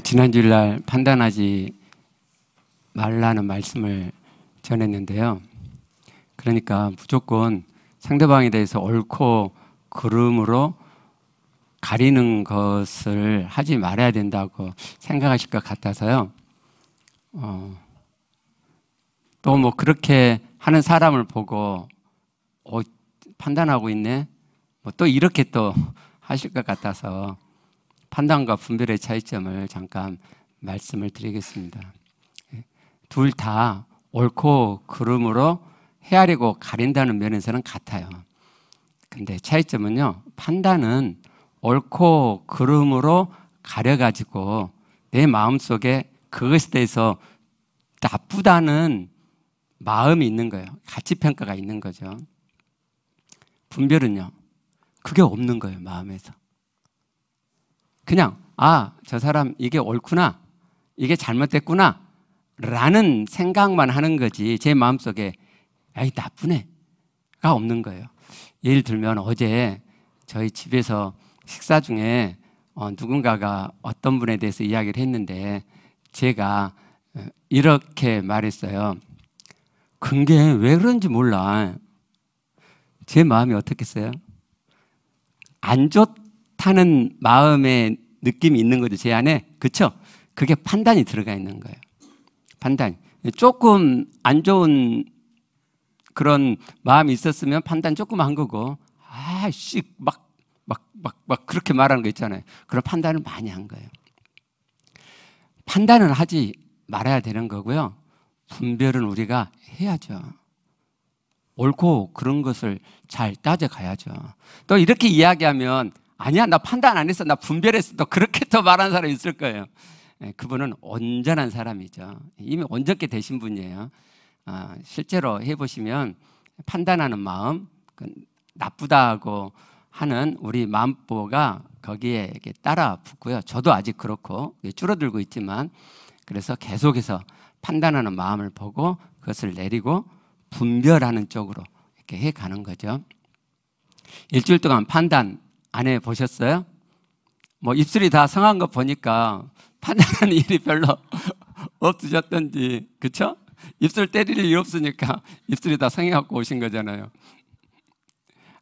지난 주일날 판단하지 말라는 말씀을 전했는데요. 그러니까 무조건 상대방에 대해서 옳고 그름으로 가리는 것을 하지 말아야 된다고 생각하실 것 같아서요. 또 뭐 그렇게 하는 사람을 보고 판단하고 있네? 뭐 또 이렇게 또 하실 것 같아서 판단과 분별의 차이점을 잠깐 말씀을 드리겠습니다. 둘 다 옳고 그름으로 헤아리고 가린다는 면에서는 같아요. 근데 차이점은요, 판단은 옳고 그름으로 가려가지고 내 마음속에 그것에 대해서 나쁘다는 마음이 있는 거예요. 가치평가가 있는 거죠. 분별은요, 그게 없는 거예요, 마음에서. 그냥 저 사람 이게 옳구나, 이게 잘못됐구나 라는 생각만 하는 거지 제 마음속에 이 나쁘네 가 없는 거예요. 예를 들면 어제 저희 집에서 식사 중에 누군가가 어떤 분에 대해서 이야기를 했는데 제가 이렇게 말했어요. 그게 왜 그런지 몰라. 제 마음이 어떻겠어요? 안 좋다는 마음의 느낌이 있는 거죠, 제 안에. 그렇죠? 그게 판단이 들어가 있는 거예요. 판단. 조금 안 좋은 그런 마음이 있었으면 판단 조금 한 거고, 막 그렇게 말하는 거 있잖아요. 그런 판단을 많이 한 거예요. 판단은 하지 말아야 되는 거고요. 분별은 우리가 해야죠. 옳고 그런 것을 잘 따져가야죠. 또 이렇게 이야기하면 아니야, 나 판단 안 했어, 나 분별했어, 또 그렇게 또 말하는 사람이 있을 거예요. 그분은 온전한 사람이죠. 이미 온전케 되신 분이에요. 실제로 해보시면 판단하는 마음, 나쁘다고 하는 우리 마음보가 거기에 따라 붙고요. 저도 아직 그렇고 줄어들고 있지만, 그래서 계속해서 판단하는 마음을 보고 그것을 내리고 분별하는 쪽으로 이렇게 해가는 거죠. 일주일 동안 판단 안 해보셨어요? 뭐 입술이 다 성한 거 보니까 판단하는 일이 별로 없으셨던지, 그쵸? 입술 때릴 일이 없으니까 입술이 다 성해갖고 오신 거잖아요.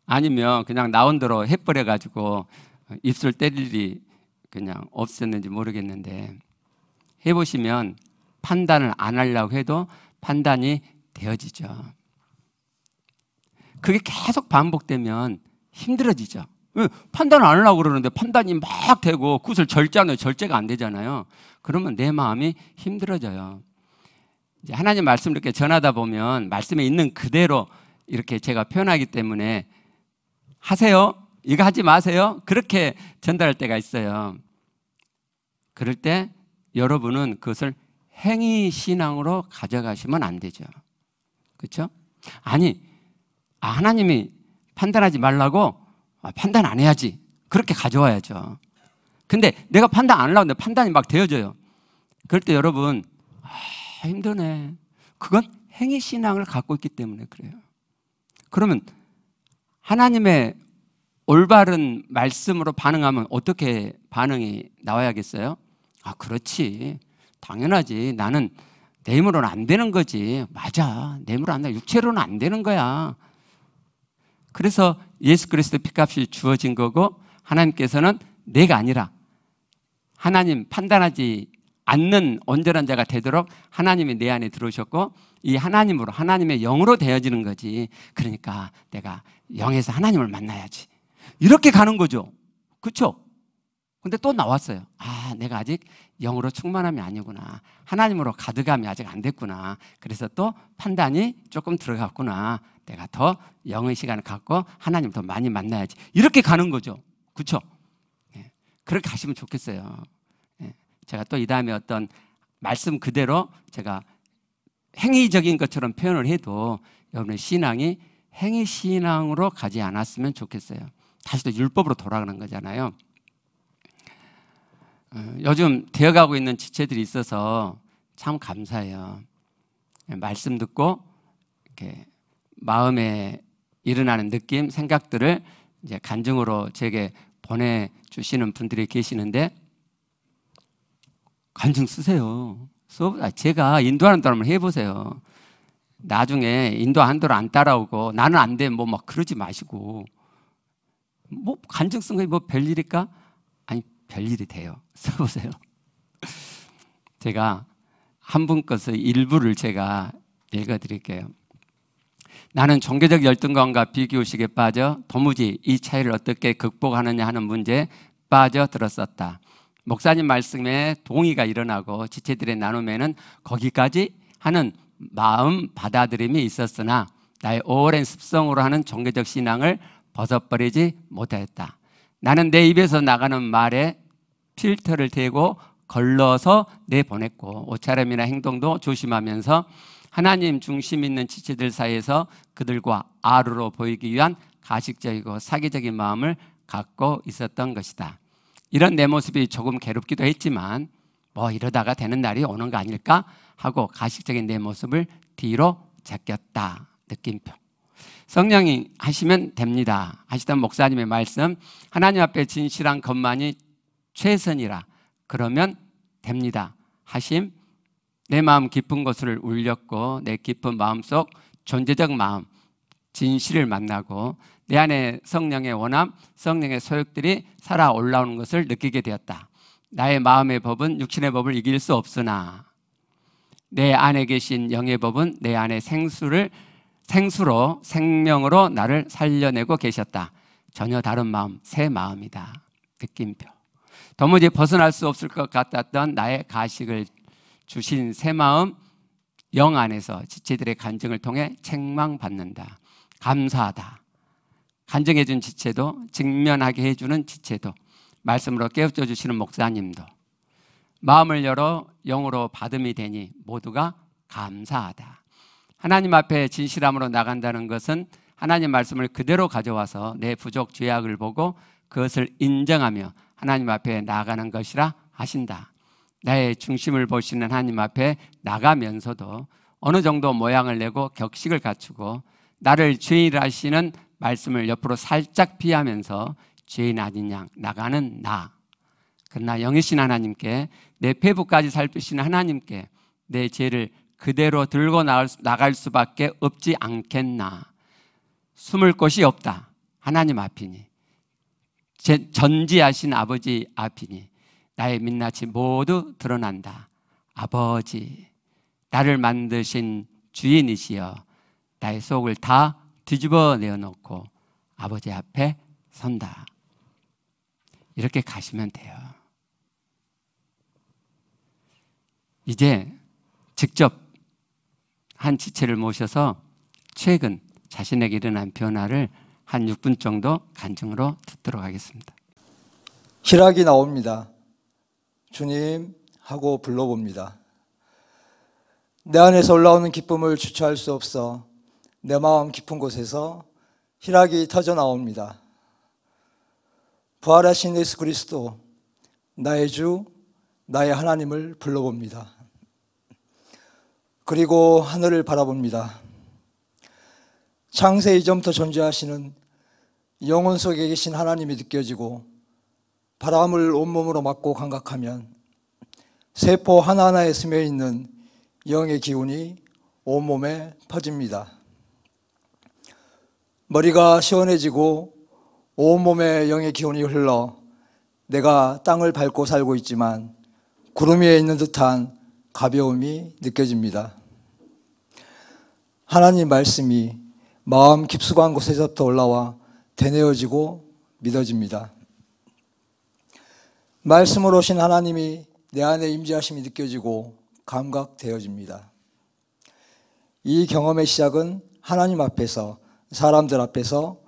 아니면 그냥 나온 대로 해버려가지고 입술 때릴 일이 그냥 없었는지 모르겠는데, 해보시면 판단을 안 하려고 해도 판단이 되어지죠. 그게 계속 반복되면 힘들어지죠. 판단을 안 하려고 그러는데 판단이 막 되고 그것을 절제하면 절제가 안 되잖아요. 그러면 내 마음이 힘들어져요. 이제 하나님 말씀을 이렇게 전하다 보면 말씀에 있는 그대로 이렇게 제가 표현하기 때문에 하세요, 이거 하지 마세요, 그렇게 전달할 때가 있어요. 그럴 때 여러분은 그것을 행위신앙으로 가져가시면 안 되죠. 그렇죠? 아니, 하나님이 판단하지 말라고 판단 안 해야지, 그렇게 가져와야죠. 근데 내가 판단 안 하려고 하는데 판단이 막 되어져요. 그럴 때 여러분, 힘드네. 그건 행위신앙을 갖고 있기 때문에 그래요. 그러면 하나님의 올바른 말씀으로 반응하면 어떻게 반응이 나와야겠어요? 그렇지, 당연하지, 나는 내 힘으로는 안 되는 거지. 맞아, 내 힘으로 안 돼, 육체로는 안 되는 거야. 그래서 예수 그리스도 피값이 주어진 거고, 하나님께서는 내가 아니라 하나님 판단하지 않는 온전한 자가 되도록 하나님이 내 안에 들어오셨고, 이 하나님으로, 하나님의 영으로 되어지는 거지. 그러니까 내가 영에서 하나님을 만나야지, 이렇게 가는 거죠. 그렇죠? 근데 또 나왔어요. 내가 아직 영으로 충만함이 아니구나, 하나님으로 가득함이 아직 안 됐구나, 그래서 또 판단이 조금 들어갔구나, 내가 더 영의 시간을 갖고 하나님을 더 많이 만나야지, 이렇게 가는 거죠. 그렇죠? 그렇게 가시면 좋겠어요. 제가 또 이 다음에 어떤 말씀 그대로 제가 행위적인 것처럼 표현을 해도 여러분의 신앙이 행위신앙으로 가지 않았으면 좋겠어요. 다시 또 율법으로 돌아가는 거잖아요. 요즘 되어가고 있는 지체들이 있어서 참 감사해요. 말씀 듣고 이렇게 마음에 일어나는 느낌, 생각들을 이제 간증으로 제게 보내주시는 분들이 계시는데, 간증 쓰세요. 제가 인도하는 대로 한번 해보세요. 나중에 인도하는 대로 안 따라오고 나는 안 돼 뭐 막 그러지 마시고, 뭐 간증 쓴 거 뭐 별일일까? 아니, 별일이 돼요. 써보세요. 제가 한 분 것의 일부를 제가 읽어드릴게요. 나는 종교적 열등감과 비교의식에 빠져 도무지 이 차이를 어떻게 극복하느냐 하는 문제에 빠져들었었다. 목사님 말씀에 동의가 일어나고 지체들의 나눔에는 거기까지 하는 마음 받아들임이 있었으나 나의 오랜 습성으로 하는 종교적 신앙을 벗어버리지 못하였다. 나는 내 입에서 나가는 말에 필터를 대고 걸러서 내보냈고 옷차림이나 행동도 조심하면서 하나님 중심 있는 지체들 사이에서 그들과 아루로 보이기 위한 가식적이고 사기적인 마음을 갖고 있었던 것이다. 이런 내 모습이 조금 괴롭기도 했지만 뭐 이러다가 되는 날이 오는 거 아닐까 하고 가식적인 내 모습을 뒤로 제꼈다. 느낌표. 성령이 하시면 됩니다. 하시던 목사님의 말씀, 하나님 앞에 진실한 것만이 최선이라 그러면 됩니다. 하심, 내 마음 깊은 곳을 울렸고 내 깊은 마음속 존재적 마음, 진실을 만나고 내 안에 성령의 원함, 성령의 소욕들이 살아 올라오는 것을 느끼게 되었다. 나의 마음의 법은 육신의 법을 이길 수 없으나 내 안에 계신 영의 법은 내 안에 생수로 생명으로 나를 살려내고 계셨다. 전혀 다른 마음, 새 마음이다. 느낌표. 도무지 벗어날 수 없을 것 같았던 나의 가식을 주신 새 마음, 영 안에서 지체들의 간증을 통해 책망받는다. 감사하다. 간증해 준 지체도, 직면하게 해주는 지체도, 말씀으로 깨우쳐 주시는 목사님도, 마음을 열어 영으로 받음이 되니 모두가 감사하다. 하나님 앞에 진실함으로 나간다는 것은 하나님 말씀을 그대로 가져와서 내 부족 죄악을 보고 그것을 인정하며 하나님 앞에 나가는 것이라 하신다. 나의 중심을 보시는 하나님 앞에 나가면서도 어느 정도 모양을 내고 격식을 갖추고 나를 죄인이라 하시는 말씀을 옆으로 살짝 피하면서 죄인 아닌 양 나가는 나. 그러나 영이신 하나님께, 내 폐부까지 살피시는 하나님께 내 죄를 그대로 들고 나갈 수밖에 없지 않겠나. 숨을 곳이 없다. 하나님 앞이니, 전지하신 아버지 앞이니 나의 민낯이 모두 드러난다. 아버지, 나를 만드신 주인이시여 나의 속을 다 뒤집어 내어놓고 아버지 앞에 선다. 이렇게 가시면 돼요. 이제 직접 한 지체를 모셔서 최근 자신에게 일어난 변화를 한 6분 정도 간증으로 듣도록 하겠습니다. 희락이 나옵니다. 주님 하고 불러봅니다. 내 안에서 올라오는 기쁨을 주체할 수 없어 내 마음 깊은 곳에서 희락이 터져 나옵니다. 부활하신 예수 그리스도, 나의 주, 나의 하나님을 불러봅니다. 그리고 하늘을 바라봅니다. 창세 이전부터 존재하시는 영혼 속에 계신 하나님이 느껴지고 바람을 온몸으로 맞고 감각하면 세포 하나하나에 스며있는 영의 기운이 온몸에 퍼집니다. 머리가 시원해지고 온몸에 영의 기운이 흘러 내가 땅을 밟고 살고 있지만 구름 위에 있는 듯한 가벼움이 느껴집니다. 하나님 말씀이 마음 깊숙한 곳에서부터 올라와 되뇌어지고 믿어집니다. 말씀으로 오신 하나님이 내 안에 임재하심이 느껴지고 감각되어집니다. 이 경험의 시작은 하나님 앞에서, 사람들 앞에서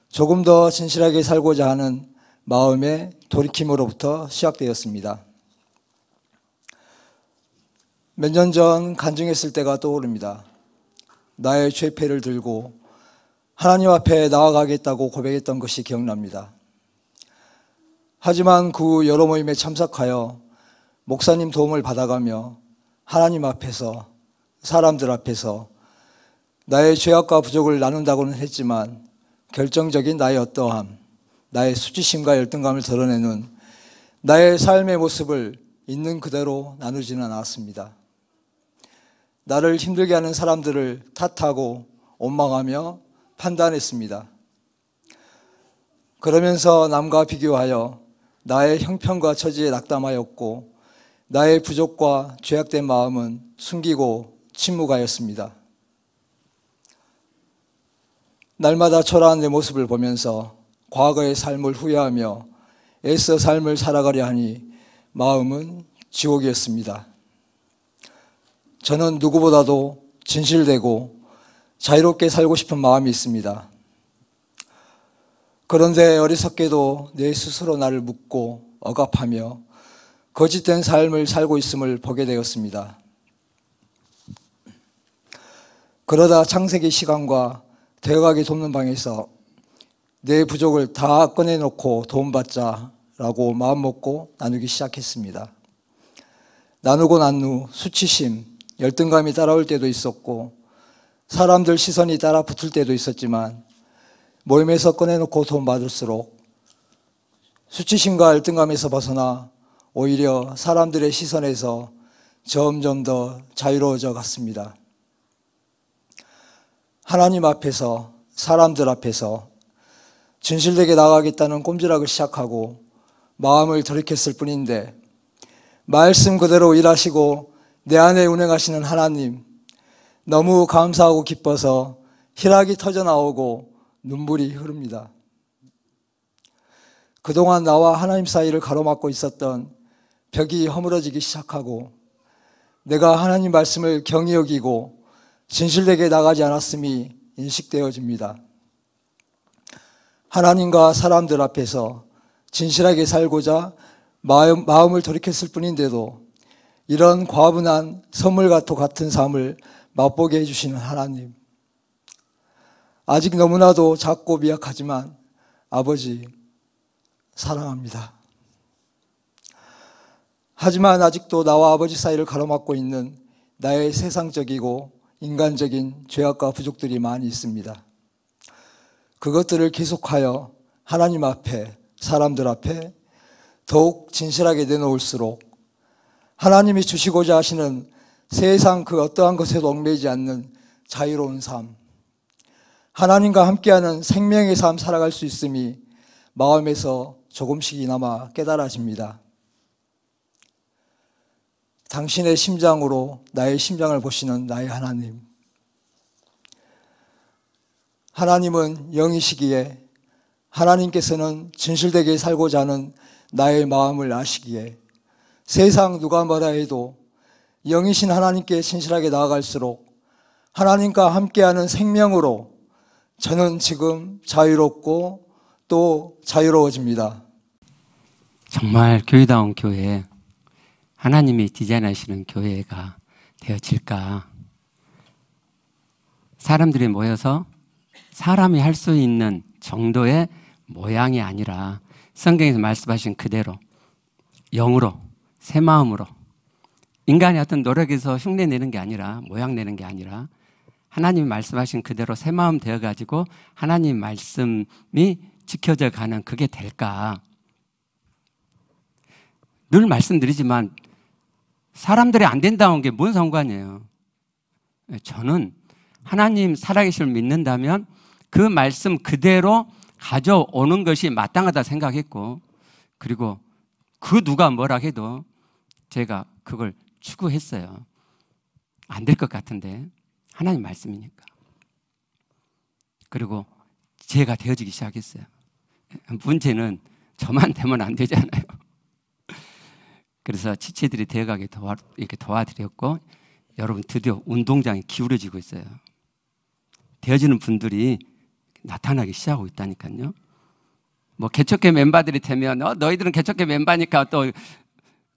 조금 더 진실하게 살고자 하는 마음의 돌이킴으로부터 시작되었습니다. 몇 년 전 간증했을 때가 떠오릅니다. 나의 죄패를 들고 하나님 앞에 나아가겠다고 고백했던 것이 기억납니다. 하지만 그 여러 모임에 참석하여 목사님 도움을 받아가며 하나님 앞에서, 사람들 앞에서 나의 죄악과 부족을 나눈다고는 했지만 결정적인 나의 어떠함, 나의 수치심과 열등감을 드러내는 나의 삶의 모습을 있는 그대로 나누지는 않았습니다. 나를 힘들게 하는 사람들을 탓하고 원망하며 판단했습니다. 그러면서 남과 비교하여 나의 형편과 처지에 낙담하였고 나의 부족과 죄악된 마음은 숨기고 침묵하였습니다. 날마다 초라한 내 모습을 보면서 과거의 삶을 후회하며 애써 삶을 살아가려 하니 마음은 지옥이었습니다. 저는 누구보다도 진실되고 자유롭게 살고 싶은 마음이 있습니다. 그런데 어리석게도 내 스스로 나를 묻고 억압하며 거짓된 삶을 살고 있음을 보게 되었습니다. 그러다 창세기 시간과 대학에 돕는 방에서 내 부족을 다 꺼내놓고 도움받자라고 마음먹고 나누기 시작했습니다. 나누고 난 후 수치심, 열등감이 따라올 때도 있었고 사람들 시선이 따라 붙을 때도 있었지만 모임에서 꺼내놓고 도움받을수록 수치심과 열등감에서 벗어나 오히려 사람들의 시선에서 점점 더 자유로워져 갔습니다. 하나님 앞에서, 사람들 앞에서 진실되게 나아가겠다는 꼼지락을 시작하고 마음을 돌이켰을 뿐인데 말씀 그대로 일하시고 내 안에 운행하시는 하나님, 너무 감사하고 기뻐서 희락이 터져나오고 눈물이 흐릅니다. 그동안 나와 하나님 사이를 가로막고 있었던 벽이 허물어지기 시작하고 내가 하나님 말씀을 경히 여기고 진실되게 나가지 않았음이 인식되어집니다. 하나님과 사람들 앞에서 진실하게 살고자 마음을 돌이켰을 뿐인데도 이런 과분한 선물과도 같은 삶을 맛보게 해주시는 하나님, 아직 너무나도 작고 미약하지만 아버지 사랑합니다. 하지만 아직도 나와 아버지 사이를 가로막고 있는 나의 세상적이고 인간적인 죄악과 부족들이 많이 있습니다. 그것들을 계속하여 하나님 앞에, 사람들 앞에 더욱 진실하게 내놓을수록 하나님이 주시고자 하시는 세상 그 어떠한 것에도 얽매이지 않는 자유로운 삶, 하나님과 함께하는 생명의 삶 살아갈 수 있음이 마음에서 조금씩이나마 깨달아집니다. 당신의 심장으로 나의 심장을 보시는 나의 하나님, 하나님은 영이시기에 하나님께서는 진실되게 살고자 하는 나의 마음을 아시기에 세상 누가 뭐라 해도 영이신 하나님께 진실하게 나아갈수록 하나님과 함께하는 생명으로 저는 지금 자유롭고 또 자유로워집니다. 정말 교회다운 교회, 하나님이 디자인하시는 교회가 되어질까? 사람들이 모여서 사람이 할 수 있는 정도의 모양이 아니라 성경에서 말씀하신 그대로 영으로, 새 마음으로, 인간의 어떤 노력에서 흉내 내는 게 아니라, 모양 내는 게 아니라 하나님이 말씀하신 그대로 새 마음 되어가지고 하나님 말씀이 지켜져 가는 그게 될까? 늘 말씀드리지만 사람들이 안 된다는 게 뭔 상관이에요. 저는 하나님 살아계심을 믿는다면 그 말씀 그대로 가져오는 것이 마땅하다 생각했고, 그리고 그 누가 뭐라 해도 제가 그걸 추구했어요. 안 될 것 같은데 하나님 말씀이니까. 그리고 제가 되어지기 시작했어요. 문제는 저만 되면 안 되잖아요. 그래서 지체들이 되어가게 이렇게 도와드렸고, 여러분 드디어 운동장이 기울어지고 있어요. 되어지는 분들이 나타나기 시작하고 있다니까요. 뭐 개척회 멤버들이 되면 너희들은 개척회 멤버니까 또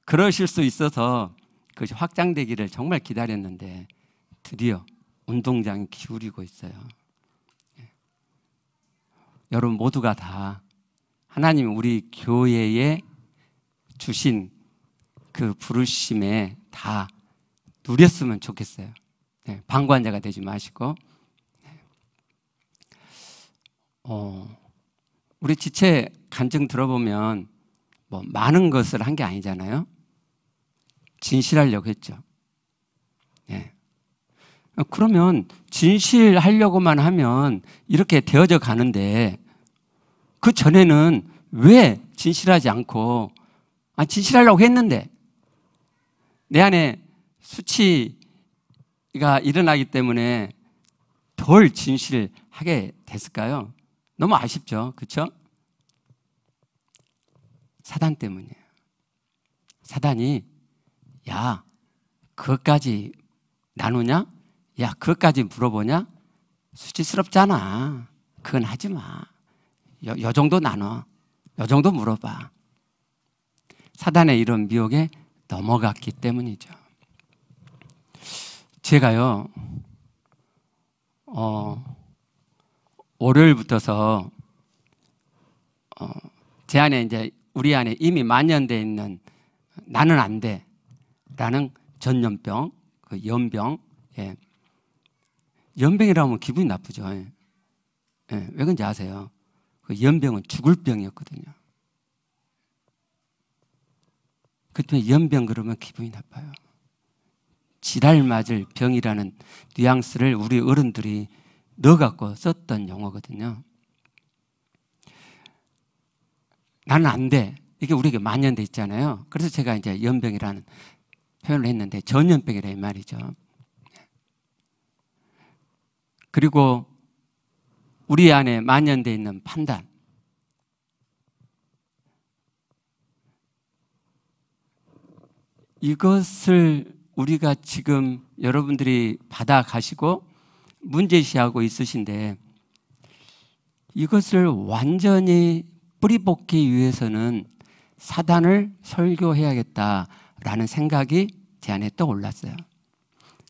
그러실 수 있어서 그것이 확장되기를 정말 기다렸는데 드디어 운동장이 기울이고 있어요. 여러분 모두가 다 하나님이 우리 교회에 주신 그 부르심에 다 누렸으면 좋겠어요. 방관자가 되지 마시고. 우리 지체 간증 들어보면 뭐 많은 것을 한 게 아니잖아요. 진실하려고 했죠. 예. 그러면 진실하려고만 하면 이렇게 되어져 가는데 그 전에는 왜 진실하지 않고 진실하려고 했는데 내 안에 수치가 일어나기 때문에 덜 진실하게 됐을까요? 너무 아쉽죠. 그렇죠? 사단 때문이에요. 사단이 야, 그것까지 나누냐? 야, 그것까지 물어보냐? 수치스럽잖아. 그건 하지 마. 요 정도 나눠. 요 정도 물어봐. 사단의 이런 미혹에 넘어갔기 때문이죠. 제가요, 월요일부터서 제 안에 이제 우리 안에 이미 만연되어 있는 나는 안 돼 라는 전염병, 그 연병, 예. 연병이라고 하면 기분이 나쁘죠. 예. 예. 왜 그런지 아세요? 그 연병은 죽을 병이었거든요. 그때 연병 그러면 기분이 나빠요. 지랄 맞을 병이라는 뉘앙스를 우리 어른들이 넣어갖고 썼던 용어거든요. 나는 안 돼. 이게 우리에게 만연돼 있잖아요. 그래서 제가 이제 연병이라는 표현을 했는데 전염병이라 이 말이죠. 그리고 우리 안에 만연돼 있는 판단. 이것을 우리가 지금 여러분들이 받아가시고 문제시하고 있으신데 이것을 완전히 뿌리 뽑기 위해서는 사단을 설교해야겠다라는 생각이 제 안에 떠올랐어요.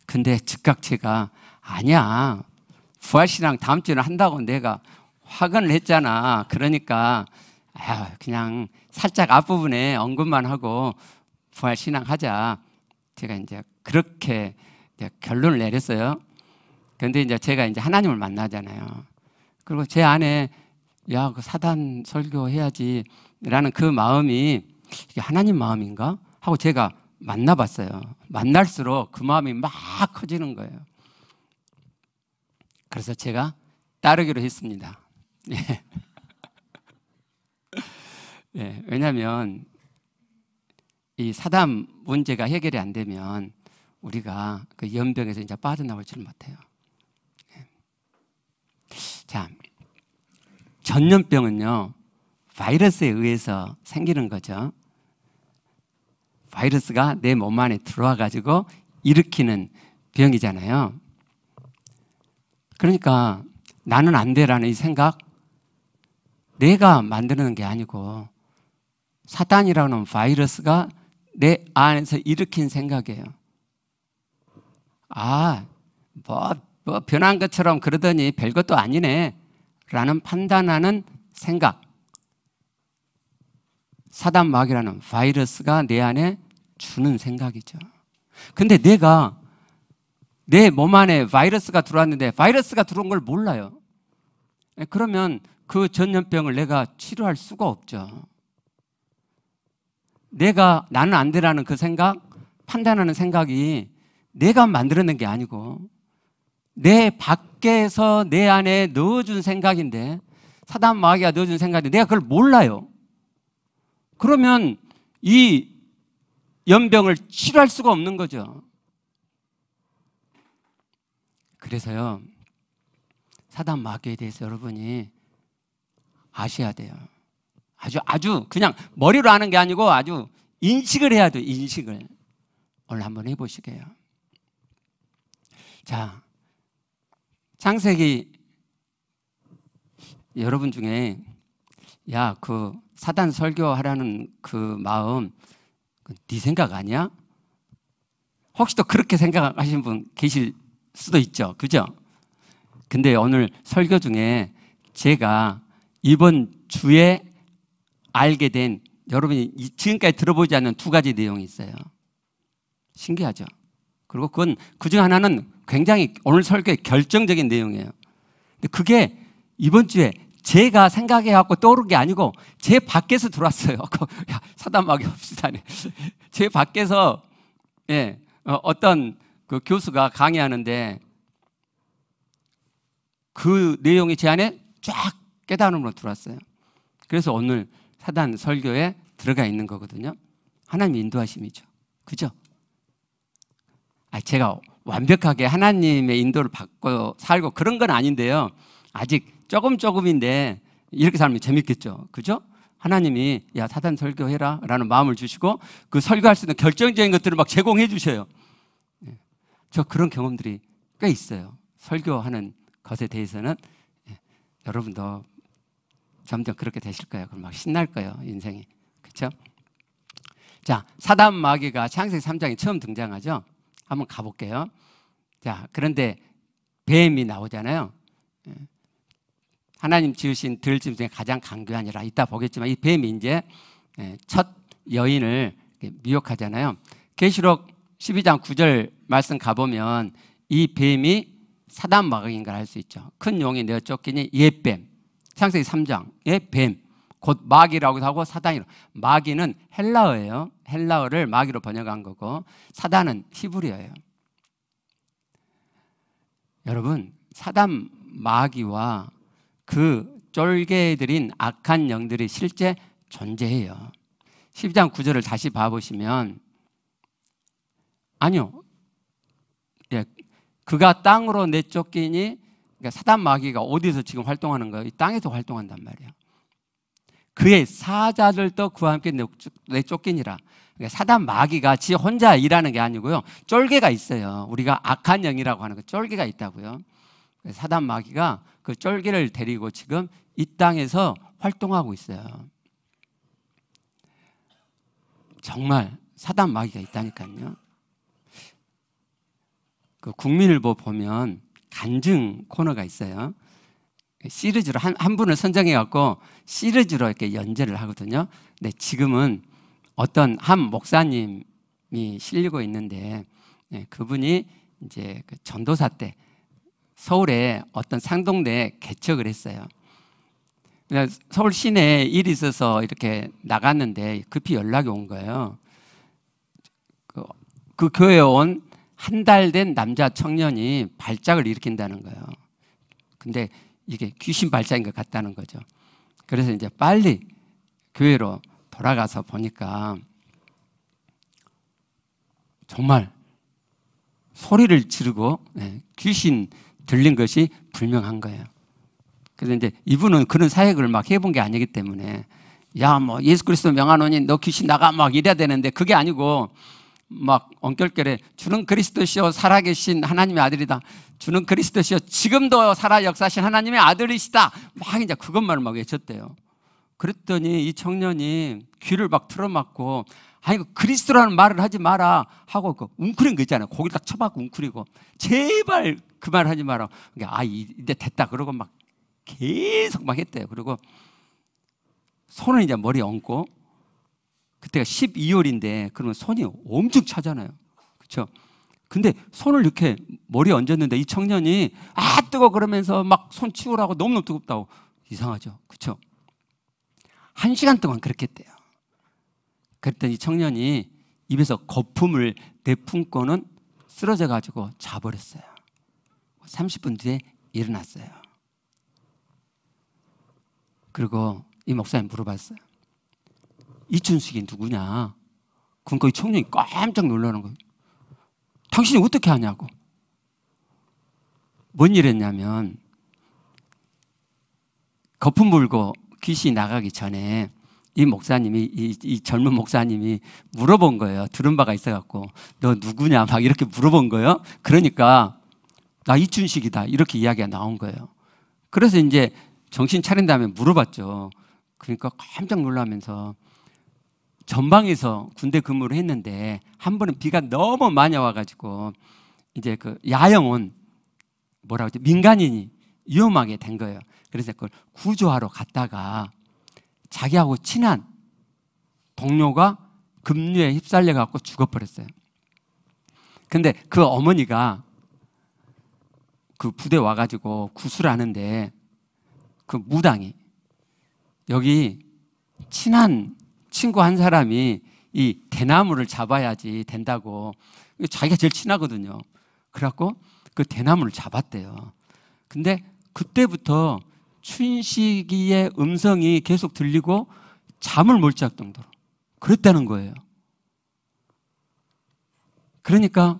근데 즉각 제가 아니야. 부활신앙 다음 주에는 한다고 내가 확언을 했잖아. 그러니까 그냥 살짝 앞부분에 언급만 하고 부활신앙 하자. 제가 이제 그렇게 이제 결론을 내렸어요. 그런데 이제 제가 이제 하나님을 만나잖아요. 그리고 제 안에 야, 그 사단 설교해야지 라는 그 마음이 이게 하나님 마음인가? 하고 제가 만나봤어요. 만날수록 그 마음이 막 커지는 거예요. 그래서 제가 따르기로 했습니다. 예. 예, 왜냐하면 이 사단 문제가 해결이 안 되면 우리가 그 연병에서 이제 빠져나오지를 못해요. 예. 자, 전염병은요, 바이러스에 의해서 생기는 거죠. 바이러스가 내 몸 안에 들어와 가지고 일으키는 병이잖아요. 그러니까 나는 안 돼라는 이 생각, 내가 만드는 게 아니고 사단이라는 바이러스가 내 안에서 일으킨 생각이에요. 뭐 변한 것처럼 그러더니 별것도 아니네 라는 판단하는 생각. 사단 마귀라는 바이러스가 내 안에 주는 생각이죠. 근데 내가 내 몸 안에 바이러스가 들어왔는데 바이러스가 들어온 걸 몰라요. 그러면 그 전염병을 내가 치료할 수가 없죠. 내가 나는 안 되라는 그 생각, 판단하는 생각이 내가 만들어낸 게 아니고 내 밖에서 내 안에 넣어준 생각인데, 사단 마귀가 넣어준 생각인데 내가 그걸 몰라요. 그러면 이 연병을 치료할 수가 없는 거죠. 그래서요, 사단 마귀에 대해서 여러분이 아셔야 돼요. 아주 그냥 머리로 아는 게 아니고 아주 인식을 해야 돼요. 인식을. 오늘 한번 해보시게요. 자, 창세기 여러분 중에 야, 그 사단 설교하라는 그 마음 네 생각 아니야? 혹시 또 그렇게 생각하시는 분 계실 수도 있죠. 그죠? 근데 오늘 설교 중에 제가 이번 주에 알게 된, 여러분이 지금까지 들어보지 않는 두 가지 내용이 있어요. 신기하죠? 그리고 그중 하나는 굉장히 오늘 설교의 결정적인 내용이에요. 근데 그게 이번 주에 제가 생각해갖고 떠오른 게 아니고 제 밖에서 들어왔어요. 야, 사단 마귀 없으다네. 제 밖에서 예, 어떤 그 교수가 강의하는데 그 내용이 제 안에 쫙 깨달음으로 들어왔어요. 그래서 오늘 사단 설교에 들어가 있는 거거든요. 하나님의 인도하심이죠. 그죠? 제가 완벽하게 하나님의 인도를 받고 살고 그런 건 아닌데요. 아직 조금인데 이렇게 살면 재밌겠죠. 그죠? 하나님이 야 사단 설교해라 라는 마음을 주시고 그 설교할 수 있는 결정적인 것들을 막 제공해 주셔요. 저 그런 경험들이 꽤 있어요. 설교하는 것에 대해서는. 여러분도 점점 그렇게 되실 거예요. 그럼 막 신날 거예요, 인생이. 그렇죠? 자, 사단 마귀가 창세기 3장에 처음 등장하죠. 한번 가볼게요. 자, 그런데 뱀이 나오잖아요. 하나님 지으신 들짐 중에 가장 강교하니라. 이따 보겠지만 이 뱀이 이제 첫 여인을 미혹하잖아요. 계시록 12장 9절 말씀 가보면 이 뱀이 사단 마귀인 걸 알 수 있죠. 큰 용이 내어 쫓기니 옛뱀. 창세기 3장의 뱀. 곧 마귀라고도 하고 사단이라고. 마귀는 헬라어예요. 헬라어를 마귀로 번역한 거고 사단은 히브리어예요. 여러분, 사단 마귀와 그 쫄개들인 악한 영들이 실제 존재해요. 12장 9절을 다시 봐보시면 아니요. 예, 그가 땅으로 내쫓기니 그러니까 사단 마귀가 어디서 지금 활동하는 거예요? 이 땅에서 활동한단 말이에요. 그의 사자들도 그와 함께 내쫓기니라. 그러니까 사단 마귀가 지 혼자 일하는 게 아니고요. 쫄개가 있어요. 우리가 악한 영이라고 하는 그 쫄개가 있다고요. 사단 마귀가 그 쫄개를 데리고 지금 이 땅에서 활동하고 있어요. 정말 사단 마귀가 있다니까요. 그 국민일보 보면 간증 코너가 있어요. 시리즈로 한 분을 선정해 갖고 시리즈로 이렇게 연재를 하거든요. 근데 지금은 어떤 한 목사님이 실리고 있는데 그분이 이제 그 전도사 때 서울에 어떤 상동대에 개척을 했어요. 서울 시내에 일이 있어서 이렇게 나갔는데 급히 연락이 온 거예요. 그 교회에 온 한 달 된 남자 청년이 발작을 일으킨다는 거예요. 근데 이게 귀신 발작인 것 같다는 거죠. 그래서 이제 빨리 교회로 돌아가서 보니까 정말 소리를 지르고 귀신 들린 것이 분명한 거예요. 그래서 이제 이분은 그런 사역을 막 해본 게 아니기 때문에 야, 뭐 예수 그리스도 명하노니 너 귀신 나가 막 이래야 되는데 그게 아니고 막 엉결결에 주는 그리스도시요 살아계신 하나님의 아들이다. 주는 그리스도시요 지금도 살아 역사하신 하나님의 아들이시다. 막 이제 그것만을 막 외쳤대요. 그랬더니 이 청년이 귀를 막 틀어막고 아니 그리스도라는 말을 하지 마라 하고 그 웅크린 거 있잖아요. 고기를 딱 쳐박고 웅크리고 제발 그 말 하지 마라. 그러니까 이제 됐다 그러고 막 계속 막 했대요. 그리고 손을 이제 머리에 얹고 그때가 12월인데 그러면 손이 엄청 차잖아요. 그렇죠? 근데 손을 이렇게 머리에 얹었는데 이 청년이 뜨거워 그러면서 막 손 치우라고 너무너무 뜨겁다고. 이상하죠? 그렇죠? 1시간 동안 그렇게 했대요. 그랬더니 이 청년이 입에서 거품을 내뿜고는 쓰러져 가지고 자버렸어요. 30분 뒤에 일어났어요. 그리고 이 목사님 물어봤어요. 이춘식이 누구냐? 그러니까 이 청년이 깜짝 놀라는 거예요. 당신이 어떻게 하냐고. 뭔 일 했냐면 거품 불고 귀신이 나가기 전에 이 목사님이 이 젊은 목사님이 물어본 거예요. 들은 바가 있어갖고 너 누구냐 막 이렇게 물어본 거예요. 그러니까 나 이춘식이다 이렇게 이야기가 나온 거예요. 그래서 이제 정신 차린 다음에 물어봤죠. 그러니까 깜짝 놀라면서 전방에서 군대 근무를 했는데 한 번은 비가 너무 많이 와가지고 이제 그 야영온 뭐라고 하지 민간인이 위험하게 된 거예요. 그래서 그걸 구조하러 갔다가 자기하고 친한 동료가 급류에 휩쓸려 갖고 죽어버렸어요. 근데 그 어머니가 그 부대 와가지고 구술하는데 그 무당이 여기 친한 친구 한 사람이 이 대나무를 잡아야지 된다고. 자기가 제일 친하거든요. 그래갖고 그 대나무를 잡았대요. 근데 그때부터 춘식이의 음성이 계속 들리고 잠을 못 잘 정도로 그랬다는 거예요. 그러니까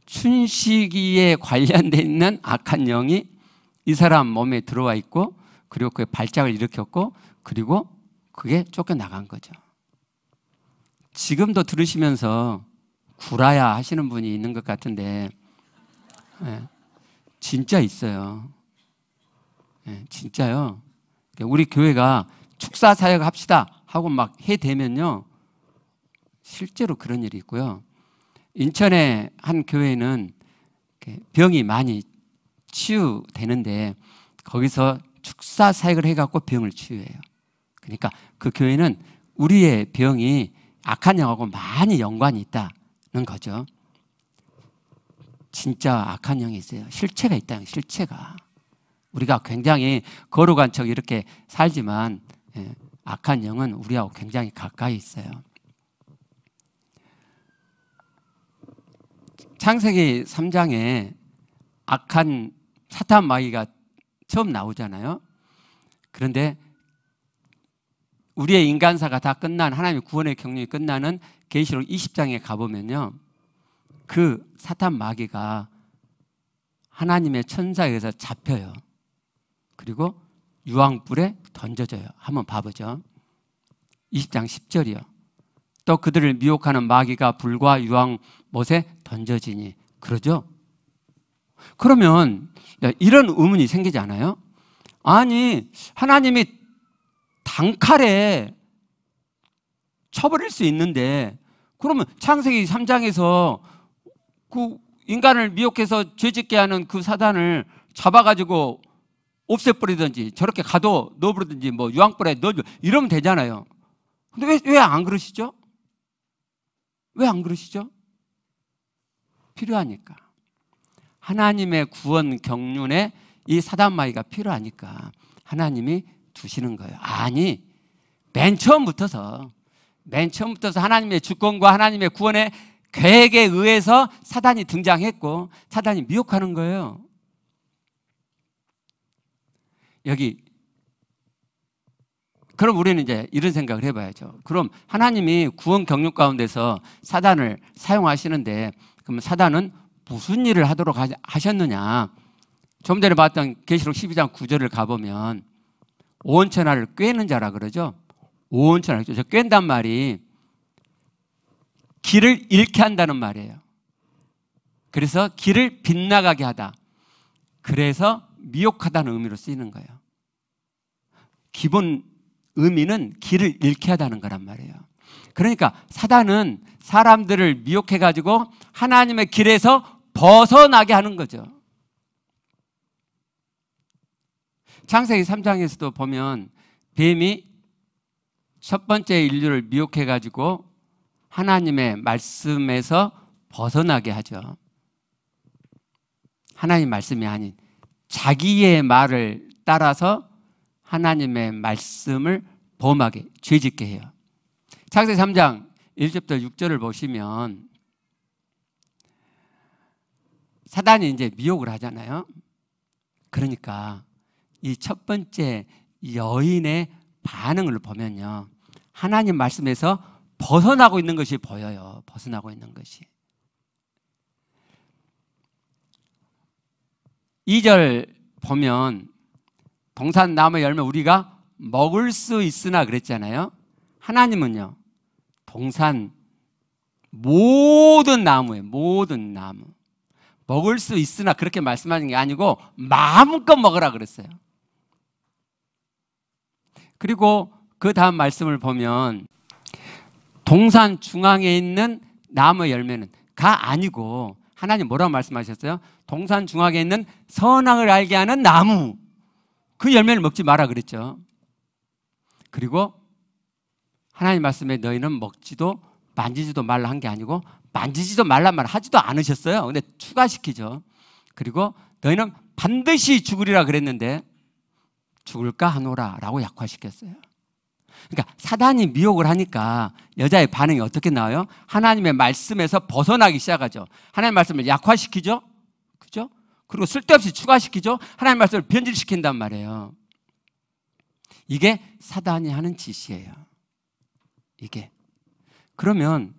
춘식이에 관련돼 있는 악한 영이 이 사람 몸에 들어와 있고, 그리고 그의 발작을 일으켰고, 그리고 그게 쫓겨나간 거죠. 지금도 들으시면서 구라야 하시는 분이 있는 것 같은데, 진짜 있어요. 진짜요. 우리 교회가 축사 사역 합시다 하고 막 해대면요, 실제로 그런 일이 있고요. 인천의 한 교회는 병이 많이 치유되는데 거기서 축사 사역을 해갖고 병을 치유해요. 그러니까 그 교회는 우리의 병이 악한 영하고 많이 연관이 있다는 거죠. 진짜 악한 영이 있어요. 실체가 있다는, 실체가. 우리가 굉장히 거룩한 척 이렇게 살지만 악한 영은 우리하고 굉장히 가까이 있어요. 창세기 3장에 악한 사탄 마귀가 처음 나오잖아요. 그런데 우리의 인간사가 다 끝난, 하나님의 구원의 경륜이 끝나는 계시록 20장에 가보면요, 그 사탄 마귀가 하나님의 천사에 의해서 잡혀요. 그리고 유황불에 던져져요. 한번 봐보죠. 20장 10절이요. 또 그들을 미혹하는 마귀가 불과 유황못에 던져지니. 그러죠? 그러면 이런 의문이 생기지 않아요? 아니, 하나님이 단칼에 쳐버릴 수 있는데, 그러면 창세기 3장에서 그 인간을 미혹해서 죄짓게 하는 그 사단을 잡아가지고 없애버리든지 저렇게 가둬 넣어버리든지 뭐 유황불에 넣어줘 이러면 되잖아요. 근데 왜 안 그러시죠? 왜 안 그러시죠? 필요하니까. 하나님의 구원 경륜에 이 사단마귀가 필요하니까 하나님이 두시는 거예요. 아니, 맨 처음부터서 하나님의 주권과 하나님의 구원의 계획에 의해서 사단이 등장했고 사단이 미혹하는 거예요. 여기 그럼 우리는 이제 이런 생각을 해봐야죠. 그럼 하나님이 구원 경륜 가운데서 사단을 사용하시는데, 그럼 사단은 무슨 일을 하도록 하셨느냐? 좀 전에 봤던 계시록 12장 9절을 가보면 오온천하를 꿰는 자라 그러죠. 오온천하. 저 꿰는단 말이 길을 잃게 한다는 말이에요. 그래서 길을 빗나가게 하다. 그래서 미혹하다는 의미로 쓰이는 거예요. 기본 의미는 길을 잃게 하다는 거란 말이에요. 그러니까 사단은 사람들을 미혹해가지고 하나님의 길에서 벗어나게 하는 거죠. 창세기 3장에서도 보면 뱀이 첫 번째 인류를 미혹해가지고 하나님의 말씀에서 벗어나게 하죠. 하나님 말씀이 아닌 자기의 말을 따라서 하나님의 말씀을 범하게, 죄짓게 해요. 창세기 3장 1절부터 6절을 보시면 사단이 이제 미혹을 하잖아요. 그러니까 이 첫 번째 여인의 반응을 보면요, 하나님 말씀에서 벗어나고 있는 것이 보여요. 벗어나고 있는 것이. 2절 보면 동산 나무 열매 우리가 먹을 수 있으나 그랬잖아요. 하나님은요, 동산 모든 나무에, 모든 나무 먹을 수 있으나 그렇게 말씀하신 게 아니고 마음껏 먹으라 그랬어요. 그리고 그 다음 말씀을 보면 동산 중앙에 있는 나무 열매는 가 아니고 하나님 뭐라고 말씀하셨어요? 동산 중앙에 있는 선악을 알게 하는 나무, 그 열매를 먹지 마라 그랬죠. 그리고 하나님 말씀에 너희는 먹지도 만지지도 말라 한 게 아니고 만지지도 말란 말 하지도 않으셨어요. 근데 추가시키죠. 그리고 너희는 반드시 죽으리라 그랬는데 죽을까 하노라 라고 약화시켰어요. 그러니까 사단이 미혹을 하니까 여자의 반응이 어떻게 나와요? 하나님의 말씀에서 벗어나기 시작하죠. 하나님의 말씀을 약화시키죠. 그죠? 그리고 쓸데없이 추가시키죠. 하나님의 말씀을 변질시킨단 말이에요. 이게 사단이 하는 짓이에요. 이게. 그러면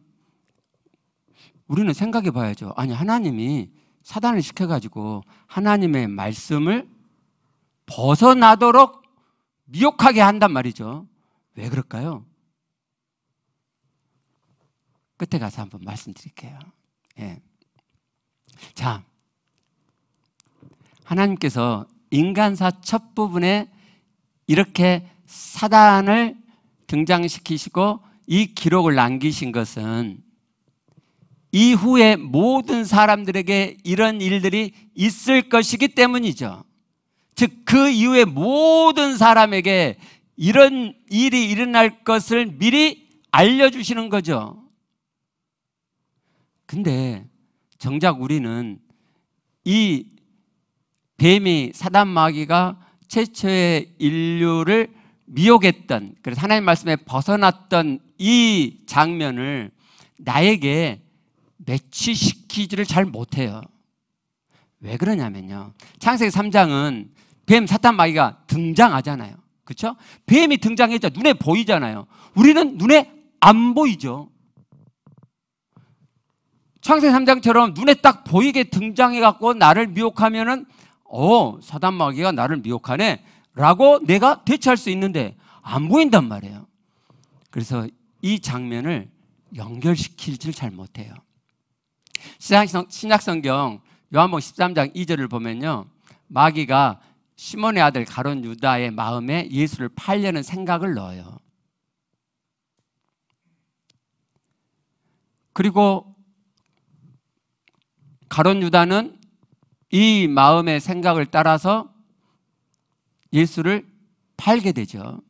우리는 생각해 봐야죠. 아니, 하나님이 사단을 시켜가지고 하나님의 말씀을 벗어나도록 미혹하게 한단 말이죠. 왜 그럴까요? 끝에 가서 한번 말씀드릴게요. 예. 자, 하나님께서 인간사 첫 부분에 이렇게 사단을 등장시키시고 이 기록을 남기신 것은 이후에 모든 사람들에게 이런 일들이 있을 것이기 때문이죠. 즉, 그 이후에 모든 사람에게 이런 일이 일어날 것을 미리 알려주시는 거죠. 근데 정작 우리는 이 뱀이 사단 마귀가 최초의 인류를 미혹했던, 그래서 하나님 말씀에 벗어났던 이 장면을 나에게 매치시키지를 잘 못해요. 왜 그러냐면요, 창세기 3장은 뱀 사탄 마귀가 등장하잖아요. 그렇죠? 뱀이 등장했죠. 눈에 보이잖아요. 우리는 눈에 안 보이죠. 창세기 3장처럼 눈에 딱 보이게 등장해갖고 나를 미혹하면은 사단 마귀가 나를 미혹하네 라고 내가 대처할 수 있는데 안 보인단 말이에요. 그래서 이 장면을 연결시키질 잘 못해요. 신약성경 요한복음 13장 2절을 보면요, 마귀가 시몬의 아들 가룟 유다의 마음에 예수를 팔려는 생각을 넣어요. 그리고 가룟 유다는 이 마음의 생각을 따라서 예수를 팔게 되죠.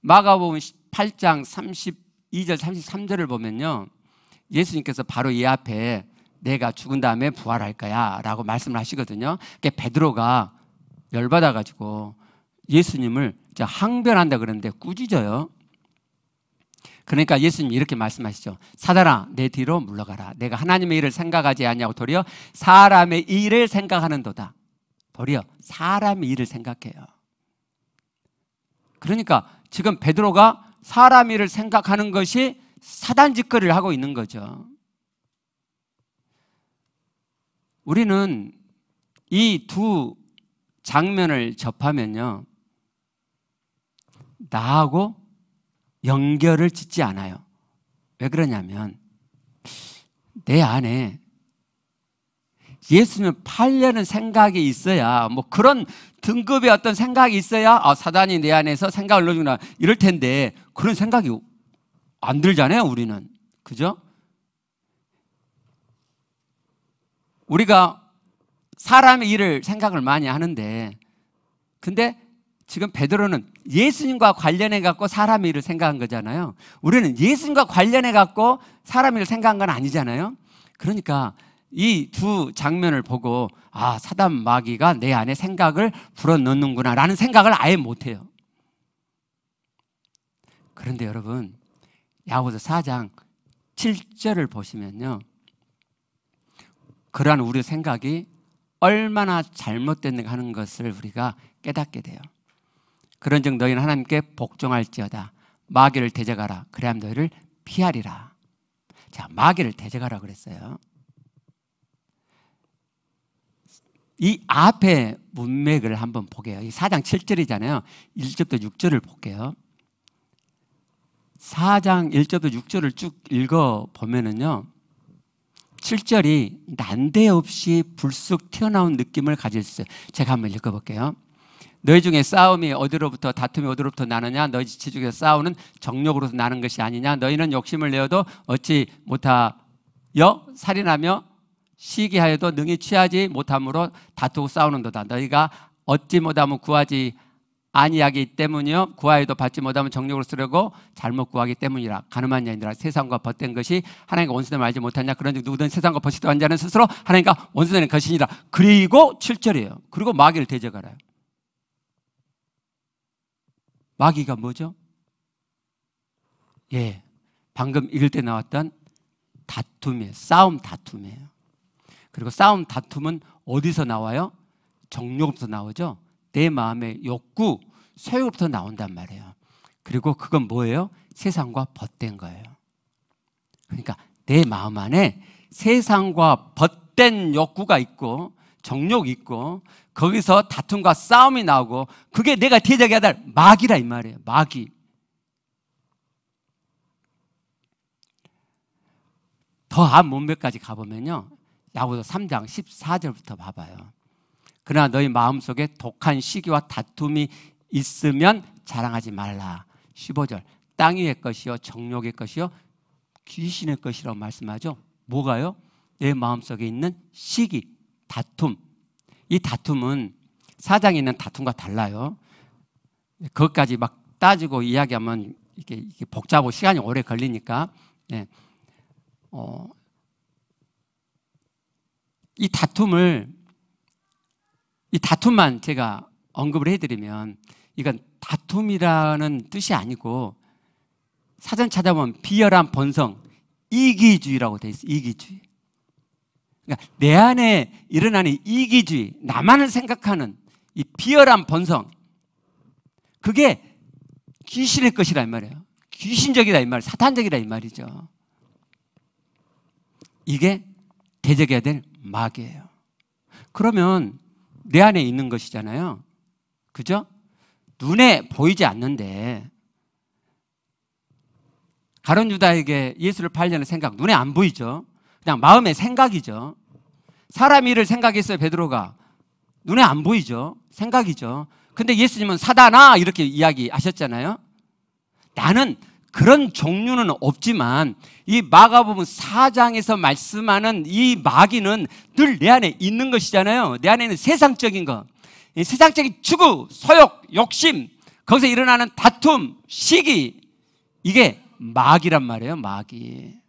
마가복음 8장 32절 33절을 보면요, 예수님께서 바로 이 앞에 내가 죽은 다음에 부활할 거야 라고 말씀을 하시거든요. 그러니까 베드로가 열받아가지고 예수님을 항변한다 그러는데 꾸짖어요. 그러니까 예수님이 이렇게 말씀하시죠. 사단아, 내 뒤로 물러가라. 내가 하나님의 일을 생각하지 않냐고 도리어 사람의 일을 생각하는도다. 도리어 사람의 일을 생각해요. 그러니까 지금 베드로가 사람 일을 생각하는 것이 사단 짓거리를 하고 있는 거죠. 우리는 이 두 장면을 접하면요, 나하고 연결을 짓지 않아요. 왜 그러냐면 내 안에 예수님을 팔려는 생각이 있어야, 뭐 그런 등급의 어떤 생각이 있어야 사단이 내 안에서 생각을 넣어주구나 이럴 텐데 그런 생각이 안 들잖아요, 우리는. 그죠? 우리가 사람의 일을 생각을 많이 하는데, 근데 지금 베드로는 예수님과 관련해 갖고 사람의 일을 생각한 거잖아요. 우리는 예수님과 관련해 갖고 사람의 일을 생각한 건 아니잖아요. 그러니까 이 두 장면을 보고 사단 마귀가 내 안에 생각을 불어넣는구나 라는 생각을 아예 못해요. 그런데 여러분, 야고보서 4장 7절을 보시면요, 그러한 우리 생각이 얼마나 잘못됐는가 하는 것을 우리가 깨닫게 돼요. 그런즉 너희는 하나님께 복종할지어다. 마귀를 대적하라. 그래야 너희를 피하리라. 자, 마귀를 대적하라 그랬어요. 이 앞에 문맥을 한번 보게요. 이 4장 7절이잖아요. 1절부터 6절을 볼게요. 4장 1절부터 6절을 쭉 읽어보면은요, 7절이 난데없이 불쑥 튀어나온 느낌을 가질 수 있어요. 제가 한번 읽어볼게요. 너희 중에 싸움이 어디로부터, 다툼이 어디로부터 나느냐? 너희 지체 중에서 싸우는 정욕으로서 나는 것이 아니냐? 너희는 욕심을 내어도 얻지 못하여 살인하며 시기하여도 능히 취하지 못함으로 다투고 싸우는도다. 너희가 얻지 못하면 구하지 아니하기 때문이요, 구하여도 받지 못하면 정욕으로 쓰려고 잘못 구하기 때문이라. 가늠한 여인들아, 세상과 벗된 것이 하나님과 원수됨을 알지 못하냐? 그런즉 누구든 세상과 벗이도 한 자는 스스로 하나님과 원수되는 것이니라. 그리고 7절이에요. 그리고 마귀를 대적하라요. 마귀가 뭐죠? 예, 방금 읽을 때 나왔던 다툼이에요. 싸움, 다툼이에요. 그리고 싸움, 다툼은 어디서 나와요? 정욕부터 나오죠. 내 마음의 욕구, 소욕부터 나온단 말이에요. 그리고 그건 뭐예요? 세상과 벗된 거예요. 그러니까 내 마음 안에 세상과 벗된 욕구가 있고 정욕이 있고 거기서 다툼과 싸움이 나오고 그게 내가 대적해야 될 마귀라 이 말이에요. 마귀. 더 앞 문맥까지 가보면요, 야고보서 3장 14절부터 봐봐요. 그러나 너희 마음속에 독한 시기와 다툼이 있으면 자랑하지 말라. 15절 땅 위의 것이요 정욕의 것이요 귀신의 것이라고 말씀하죠. 뭐가요? 내 마음속에 있는 시기, 다툼. 이 다툼은 사장에 있는 다툼과 달라요. 그것까지 막 따지고 이야기하면 이게 복잡하고 시간이 오래 걸리니까. 네. 이 다툼만 제가 언급을 해드리면 이건 다툼이라는 뜻이 아니고 사전 찾아보면 비열한 본성, 이기주의라고 돼 있어요. 이기주의. 그러니까 내 안에 일어나는 이기주의, 나만을 생각하는 이 비열한 본성, 그게 귀신의 것이라 이 말이에요. 귀신적이다 이 말, 사탄적이다 이 말이죠. 이게 대적해야 될 마귀예요. 그러면 내 안에 있는 것이잖아요. 그죠? 눈에 보이지 않는데 가룟 유다에게 예수를 팔려는 생각, 눈에 안 보이죠. 그냥 마음의 생각이죠. 사람 일을 생각했어요. 베드로가. 눈에 안 보이죠. 생각이죠. 근데 예수님은 사단아 이렇게 이야기하셨잖아요. 나는 그런 종류는 없지만 이 마가복음 4장에서 말씀하는 이 마귀는 늘 내 안에 있는 것이잖아요. 내 안에 있는 세상적인 것, 세상적인 추구, 소욕, 욕심, 거기서 일어나는 다툼, 시기, 이게 마귀란 말이에요. 마귀.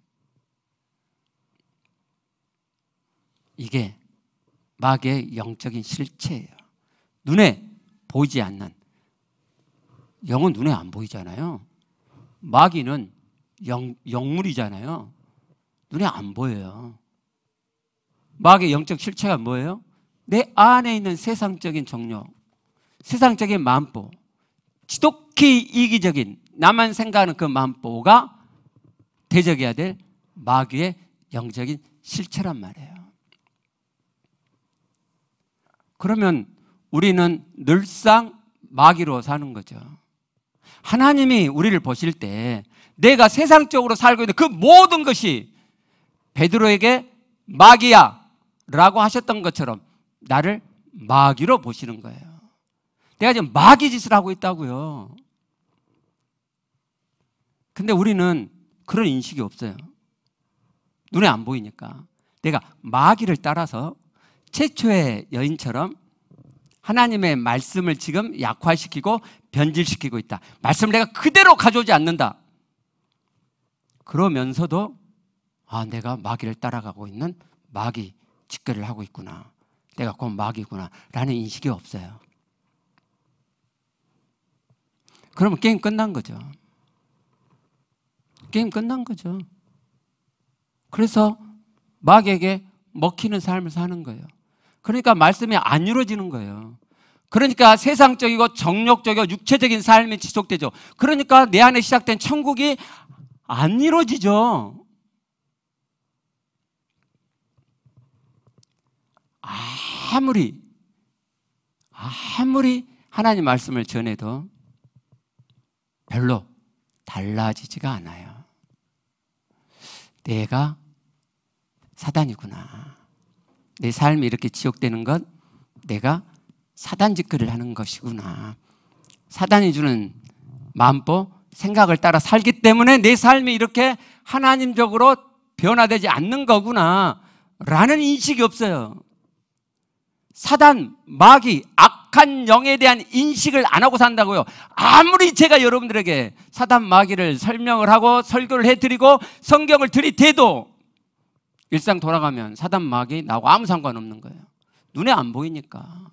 이게 마귀의 영적인 실체예요. 눈에 보이지 않는, 영은 눈에 안 보이잖아요. 마귀는 영물이잖아요. 눈에 안 보여요. 마귀의 영적 실체가 뭐예요? 내 안에 있는 세상적인 정욕, 세상적인 마음보, 지독히 이기적인 나만 생각하는 그 마음보가 대적해야 될 마귀의 영적인 실체란 말이에요. 그러면 우리는 늘상 마귀로 사는 거죠. 하나님이 우리를 보실 때 내가 세상적으로 살고 있는 그 모든 것이 베드로에게 마귀야 라고 하셨던 것처럼 나를 마귀로 보시는 거예요. 내가 지금 마귀 짓을 하고 있다고요. 근데 우리는 그런 인식이 없어요. 눈에 안 보이니까. 내가 마귀를 따라서 최초의 여인처럼 하나님의 말씀을 지금 약화시키고 변질시키고 있다. 말씀을 내가 그대로 가져오지 않는다. 그러면서도 내가 마귀를 따라가고 있는 마귀 짓거리를 하고 있구나. 내가 곧 마귀구나 라는 인식이 없어요. 그러면 게임 끝난 거죠. 게임 끝난 거죠. 그래서 마귀에게 먹히는 삶을 사는 거예요. 그러니까 말씀이 안 이루어지는 거예요. 그러니까 세상적이고 정욕적이고 육체적인 삶이 지속되죠. 그러니까 내 안에 시작된 천국이 안 이루어지죠. 아무리 하나님 말씀을 전해도 별로 달라지지가 않아요. 내가 사단이구나. 내 삶이 이렇게 지옥되는 건 내가 사단 짓거리를 하는 것이구나. 사단이 주는 마음보, 생각을 따라 살기 때문에 내 삶이 이렇게 하나님적으로 변화되지 않는 거구나 라는 인식이 없어요. 사단, 마귀, 악한 영에 대한 인식을 안 하고 산다고요. 아무리 제가 여러분들에게 사단, 마귀를 설명을 하고 설교를 해드리고 성경을 들이대도 일상 돌아가면 사단, 마귀 나하고 아무 상관없는 거예요. 눈에 안 보이니까.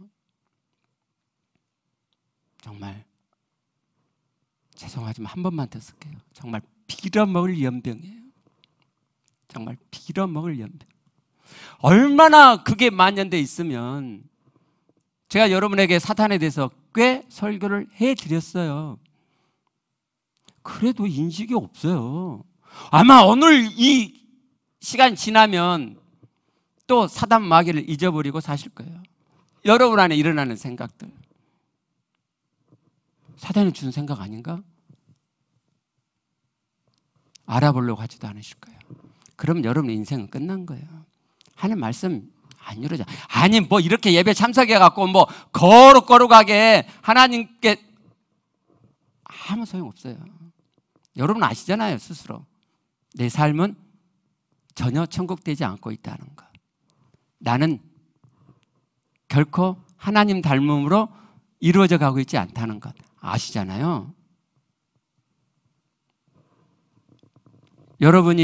정말 죄송하지만 한 번만 더 쓸게요. 정말 빌어먹을 연병이에요. 정말 빌어먹을 연병. 얼마나 그게 만연돼 있으면, 제가 여러분에게 사탄에 대해서 꽤 설교를 해드렸어요. 그래도 인식이 없어요. 아마 오늘 이 시간 지나면 또 사단 마귀를 잊어버리고 사실 거예요. 여러분 안에 일어나는 생각들, 사단이 주는 생각 아닌가? 알아보려고 하지도 않으실 거예요. 그럼 여러분의 인생은 끝난 거예요. 하나님 말씀 안 이루어져. 아니 뭐 이렇게 예배 참석해 갖고 뭐 거룩거룩하게 하나님께, 아무 소용 없어요. 여러분 아시잖아요. 스스로 내 삶은 전혀 천국되지 않고 있다는 것. 나는 결코 하나님 닮음으로 이루어져 가고 있지 않다는 것 아시잖아요. 여러분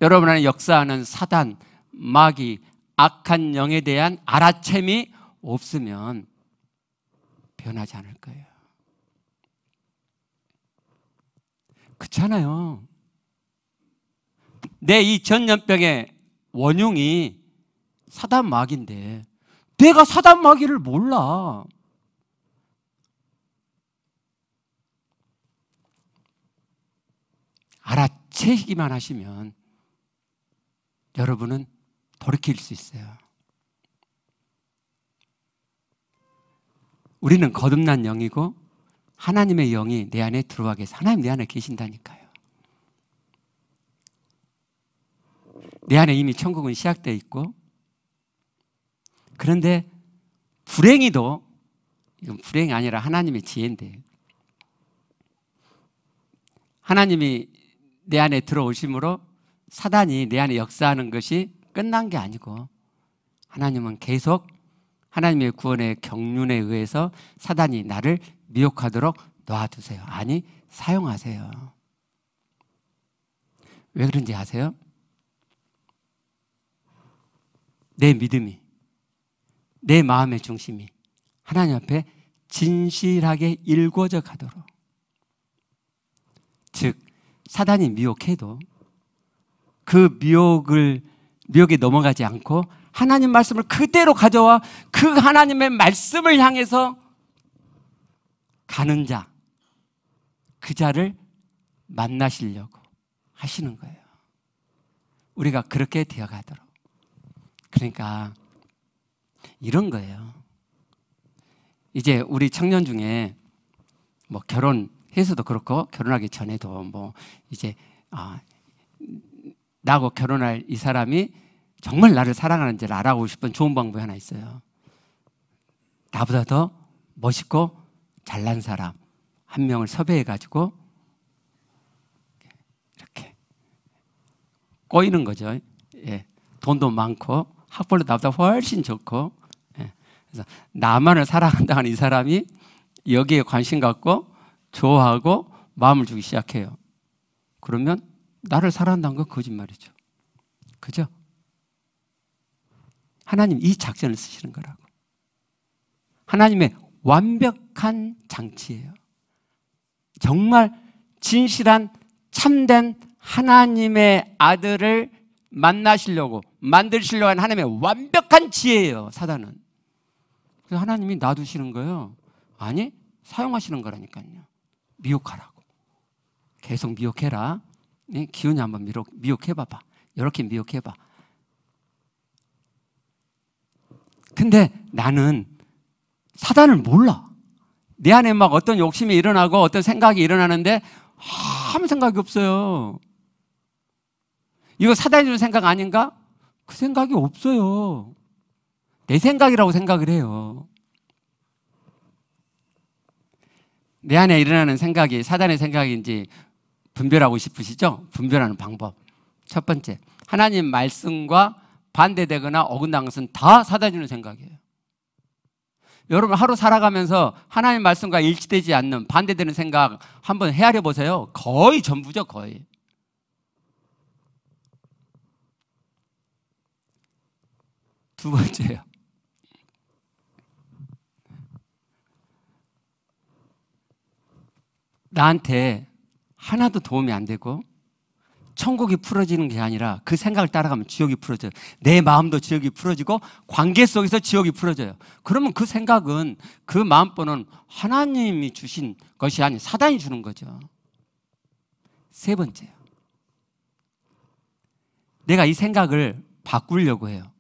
안에 역사하는 사단, 마귀, 악한 영에 대한 알아챔이 없으면 변하지 않을 거예요. 그렇잖아요. 내 이 전염병의 원흉이 사단 마귀인데 내가 사단 마귀를 몰라. 알아채기만 하시면 여러분은 돌이킬 수 있어요. 우리는 거듭난 영이고 하나님의 영이 내 안에 들어와 계셔. 하나님 내 안에 계신다니까요. 내 안에 이미 천국은 시작되어 있고, 그런데 불행히도, 이건 불행이 아니라 하나님의 지혜인데, 하나님이 내 안에 들어오심으로 사단이 내 안에 역사하는 것이 끝난 게 아니고, 하나님은 계속 하나님의 구원의 경륜에 의해서 사단이 나를 미혹하도록 놔두세요. 아니, 사용하세요. 왜 그런지 아세요? 내 믿음이, 내 마음의 중심이 하나님 앞에 진실하게 일궈져 가도록, 즉 사단이 미혹해도 그 미혹에 넘어가지 않고 하나님 말씀을 그대로 가져와 그 하나님의 말씀을 향해서 가는 자, 그 자를 만나시려고 하시는 거예요. 우리가 그렇게 되어가도록. 그러니까 이런 거예요. 이제 우리 청년 중에 뭐 결혼해서도 그렇고 결혼하기 전에도 뭐 이제 나하고 결혼할 이 사람이 정말 나를 사랑하는지를 알아보고 싶은 좋은 방법이 하나 있어요. 나보다 더 멋있고 잘난 사람 한 명을 섭외해가지고 이렇게 꼬이는 거죠. 예. 돈도 많고 학벌도 나보다 훨씬 좋고, 예. 그래서 나만을 사랑한다는 이 사람이 여기에 관심 갖고 좋아하고 마음을 주기 시작해요. 그러면 나를 사랑한다는 건 거짓말이죠. 그죠? 하나님 이 작전을 쓰시는 거라고. 하나님의 완벽한 장치예요. 정말 진실한 참된 하나님의 아들을 만나시려고 만드시려고 하는 하나님의 완벽한 지혜예요. 사단은. 그래서 하나님이 놔두시는 거예요. 아니, 사용하시는 거라니까요. 미혹하라고. 계속 미혹해라. 기운이 한번 미혹해봐봐. 이렇게 미혹해봐. 근데 나는 사단을 몰라. 내 안에 막 어떤 욕심이 일어나고 어떤 생각이 일어나는데 아무 생각이 없어요. 이거 사단이 주는 생각 아닌가? 그 생각이 없어요. 내 생각이라고 생각을 해요. 내 안에 일어나는 생각이 사단의 생각인지 분별하고 싶으시죠? 분별하는 방법. 첫 번째, 하나님 말씀과 반대되거나 어긋난 것은 다 사단이 주는 생각이에요. 여러분 하루 살아가면서 하나님 말씀과 일치되지 않는 반대되는 생각 한번 헤아려 보세요. 거의 전부죠. 거의. 두 번째요. 나한테 하나도 도움이 안 되고 천국이 풀어지는 게 아니라 그 생각을 따라가면 지옥이 풀어져요. 내 마음도 지옥이 풀어지고 관계 속에서 지옥이 풀어져요. 그러면 그 생각은, 그 마음보는 하나님이 주신 것이 아닌 사단이 주는 거죠. 세 번째요. 내가 이 생각을 바꾸려고 해요.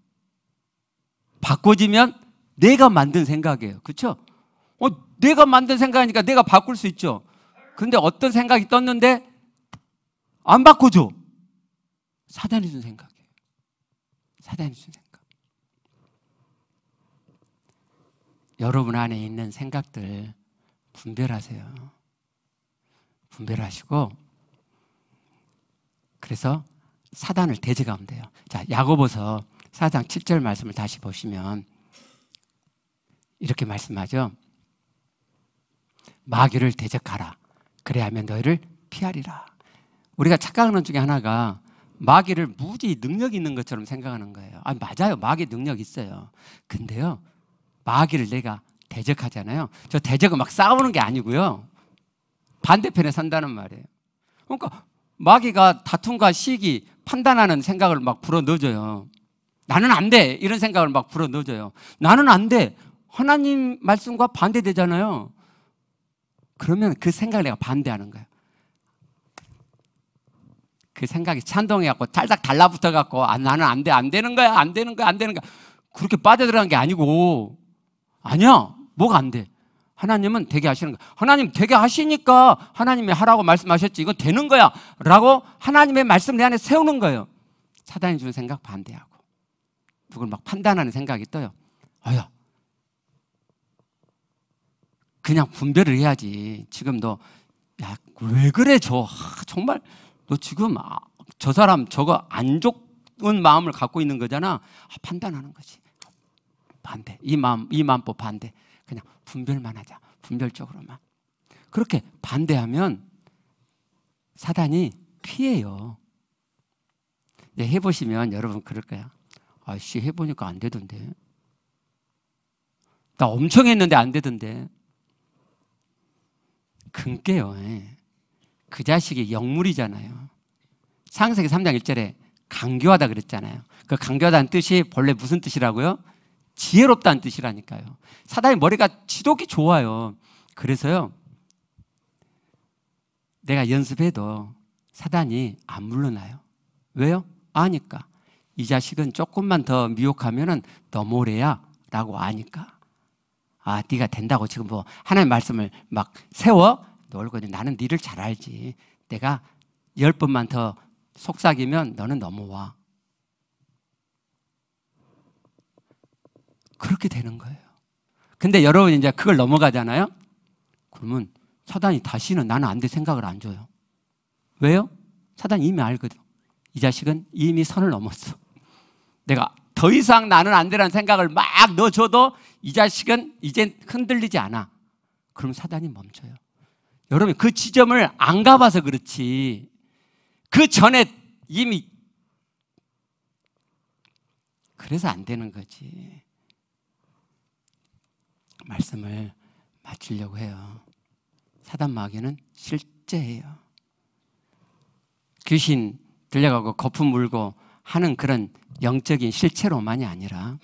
바꿔지면 내가 만든 생각이에요. 그렇죠? 내가 만든 생각이니까 내가 바꿀 수 있죠. 근데 어떤 생각이 떴는데 안 바꿔줘. 사단이 준 생각이에요. 사단이 준 생각. 여러분 안에 있는 생각들 분별하세요. 분별하시고, 그래서 사단을 대적하면 돼요. 자, 야고보서 4장 7절 말씀을 다시 보시면 이렇게 말씀하죠. 마귀를 대적하라. 그래야면 너희를 피하리라. 우리가 착각하는 것 중에 하나가 마귀를 무지 능력 있는 것처럼 생각하는 거예요. 맞아요. 마귀 능력 있어요. 근데요, 마귀를 내가 대적하잖아요. 저 대적은 막 싸우는 게 아니고요, 반대편에 선다는 말이에요. 그러니까 마귀가 다툼과 시기, 판단하는 생각을 막 불어넣어줘요. 나는 안 돼, 이런 생각을 막 불어넣어줘요. 나는 안 돼, 하나님 말씀과 반대되잖아요. 그러면 그 생각을 내가 반대하는 거예요. 그 생각이 찬동해갖고 짤딱 달라붙어갖고 나는 안 돼, 안 되는 거야, 안 되는 거야, 안 되는 거야, 그렇게 빠져들어간 게 아니고, 아니야, 뭐가 안 돼? 하나님은 되게 하시는 거야. 하나님 되게 하시니까 하나님이 하라고 말씀하셨지, 이건 되는 거야 라고 하나님의 말씀 내 안에 세우는 거예요. 사단이 주는 생각 반대하고, 누굴 막 판단하는 생각이 떠요. 야, 그냥 분별을 해야지. 지금 너, 야, 왜 그래, 정말 너 지금 저 사람 저거 안 좋은 마음을 갖고 있는 거잖아. 판단하는 거지. 반대. 이 마음법 반대. 그냥 분별만 하자. 분별적으로만. 그렇게 반대하면 사단이 피해요. 네, 해보시면 여러분 그럴 거야. 아씨, 해보니까 안 되던데. 나 엄청 했는데 안 되던데. 근게요, 그 자식이 영물이잖아요. 창세기 3장 1절에 강교하다 그랬잖아요. 그 강교하다는 뜻이 본래 무슨 뜻이라고요? 지혜롭다는 뜻이라니까요. 사단의 머리가 지독히 좋아요. 그래서요, 내가 연습해도 사단이 안 물러나요. 왜요? 아니까. 이 자식은 조금만 더 미혹하면은 너 뭐래야? 라고 아니까. 네가 된다고 지금 뭐 하나님의 말씀을 막 세워 놀고, 나는 니를 잘 알지. 내가 10번만 더 속삭이면 너는 넘어와. 그렇게 되는 거예요. 근데 여러분 이제 그걸 넘어가잖아요. 그러면 사단이 다시는 나는 안 돼 생각을 안 줘요. 왜요? 사단이 이미 알거든. 이 자식은 이미 선을 넘었어. 내가 더 이상 나는 안 되라는 생각을 막 넣어줘도 이 자식은 이젠 흔들리지 않아. 그럼 사단이 멈춰요. 여러분, 그 지점을 안 가봐서 그렇지, 그 전에 이미, 그래서 안 되는 거지. 말씀을 마치려고 해요. 사단 마귀는 실제예요. 귀신 들려가고 거품 물고 하는 그런 영적인 실체로만이 아니라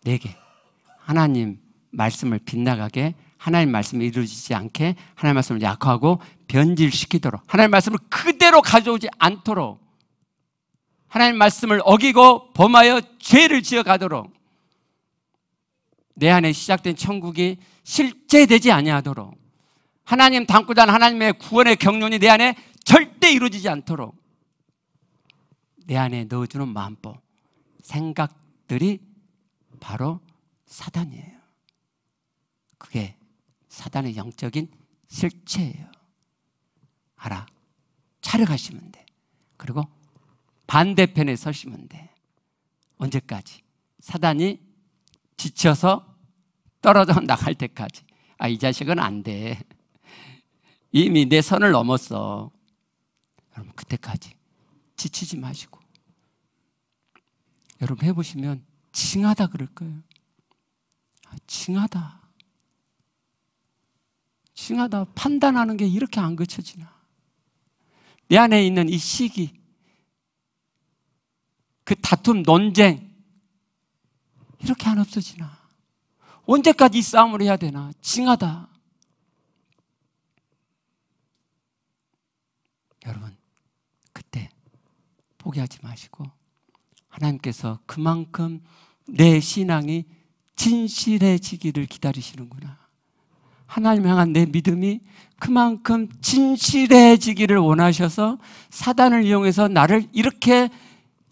내게 하나님 말씀을 빗나가게, 하나님 말씀이 이루어지지 않게, 하나님 말씀을 약화하고 변질시키도록, 하나님 말씀을 그대로 가져오지 않도록, 하나님 말씀을 어기고 범하여 죄를 지어가도록, 내 안에 시작된 천국이 실제되지 아니하도록, 하나님 담고자 하는 하나님의 구원의 경륜이 내 안에 절대 이루어지지 않도록 내 안에 넣어주는 마음법, 생각들이 바로 사단이에요. 그게 사단의 영적인 실체예요. 알아. 차려가시면 돼. 그리고 반대편에 서시면 돼. 언제까지? 사단이 지쳐서 떨어져 나갈 때까지. 이 자식은 안 돼. 이미 내 선을 넘었어. 여러분, 그때까지 지치지 마시고. 여러분 해보시면 징하다 그럴 거예요. 징하다. 징하다. 판단하는 게 이렇게 안 거쳐지나? 내 안에 있는 이 시기, 그 다툼, 논쟁, 이렇게 안 없어지나? 언제까지 이 싸움을 해야 되나? 징하다. 여러분, 그때 포기하지 마시고 하나님께서 그만큼 내 신앙이 진실해지기를 기다리시는구나. 하나님 향한 내 믿음이 그만큼 진실해지기를 원하셔서 사단을 이용해서 나를 이렇게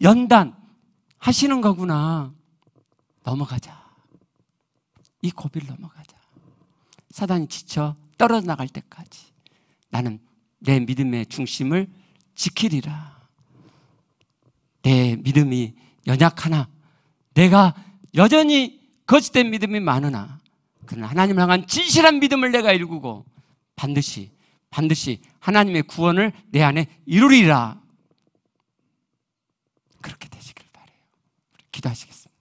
연단하시는 거구나. 넘어가자. 이 고비를 넘어가자. 사단이 지쳐 떨어져 나갈 때까지 나는 내 믿음의 중심을 지키리라. 내 믿음이 연약하나, 내가 여전히 거짓된 믿음이 많으나, 그러나 하나님을 향한 진실한 믿음을 내가 일구고 반드시 하나님의 구원을 내 안에 이루리라. 그렇게 되시길 바라요. 기도하시겠습니다.